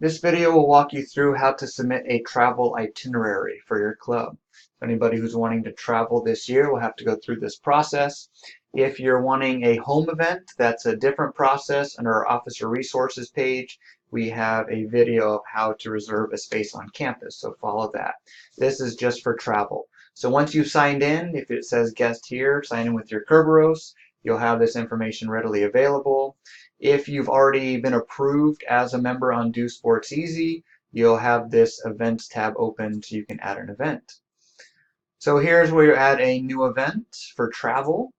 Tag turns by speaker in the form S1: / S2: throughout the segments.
S1: This video will walk you through how to submit a travel itinerary for your club. Anybody who's wanting to travel this year will have to go through this process. If you're wanting a home event, that's a different process. Under our Officer Resources page, we have a video of how to reserve a space on campus, so follow that. This is just for travel. So once you've signed in, if it says guest here, sign in with your Kerberos, you'll have this information readily available. If you've already been approved as a member on Do Sports Easy, you'll have this events tab open so you can add an event. So here's where you add a new event for travel.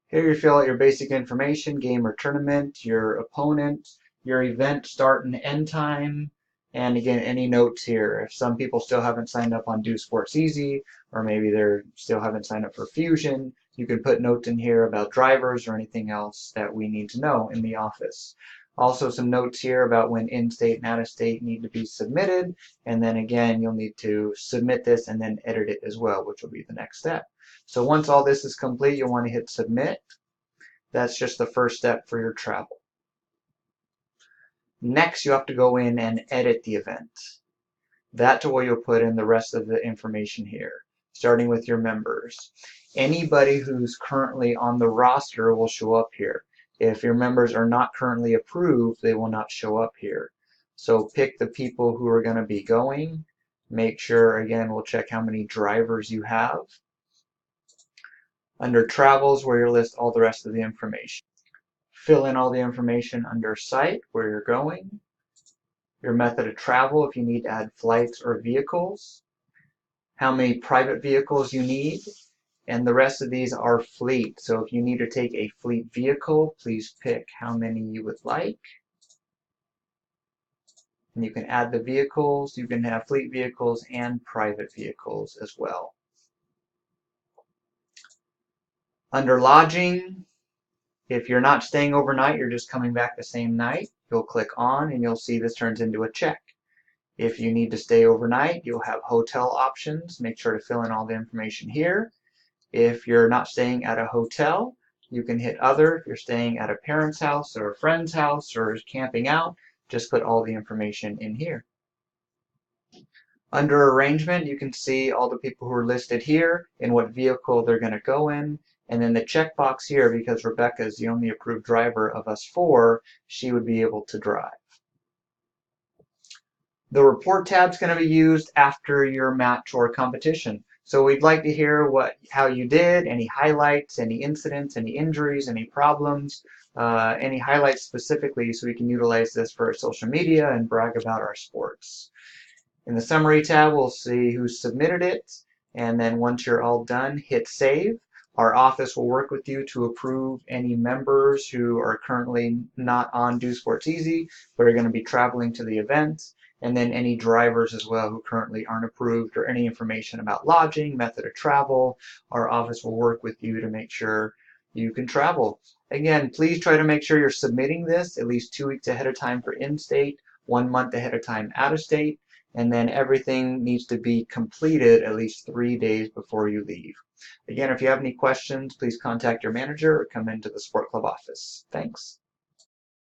S1: Here you fill out your basic information, game or tournament, your opponent, your event start and end time, and again, any notes here. If some people still haven't signed up on Do Sports Easy, or maybe they're still haven't signed up for Fusion, you can put notes in here about drivers or anything else that we need to know in the office. Also some notes here about when in-state and out-of-state need to be submitted, and then again, you'll need to submit this and then edit it as well, which will be the next step. So once all this is complete, you'll want to hit submit. That's just the first step for your travel. Next, you have to go in and edit the event. That's where you'll put in the rest of the information here, starting with your members. Anybody who's currently on the roster will show up here. If your members are not currently approved, they will not show up here. So pick the people who are going to be going. Make sure, again, we'll check how many drivers you have. Under travels, where you list all the rest of the information. Fill in all the information under site, where you're going. Your method of travel, if you need to add flights or vehicles. How many private vehicles you need. And the rest of these are fleet. So if you need to take a fleet vehicle, please pick how many you would like. And you can add the vehicles. You can have fleet vehicles and private vehicles as well. Under lodging, if you're not staying overnight, you're just coming back the same night, you'll click on and you'll see this turns into a check. If you need to stay overnight, you'll have hotel options. Make sure to fill in all the information here. If you're not staying at a hotel, you can hit other. If you're staying at a parent's house or a friend's house or camping out, just put all the information in here. Under arrangement, you can see all the people who are listed here and what vehicle they're going to go in. And then the checkbox here, because Rebecca is the only approved driver of us four, she would be able to drive. The report tab is going to be used after your match or competition. So we'd like to hear how you did, any highlights, any incidents, any injuries, any problems, any highlights specifically, so we can utilize this for our social media and brag about our sports. In the summary tab, we'll see who submitted it, and then once you're all done, hit save. Our office will work with you to approve any members who are currently not on Do Sports Easy, but are going to be traveling to the event, and then any drivers as well who currently aren't approved, or any information about lodging, method of travel. Our office will work with you to make sure you can travel. Again, please try to make sure you're submitting this at least 2 weeks ahead of time for in-state, 1 month ahead of time out-of-state, and then everything needs to be completed at least 3 days before you leave. Again, if you have any questions, please contact your manager or come into the Sport Club office. Thanks.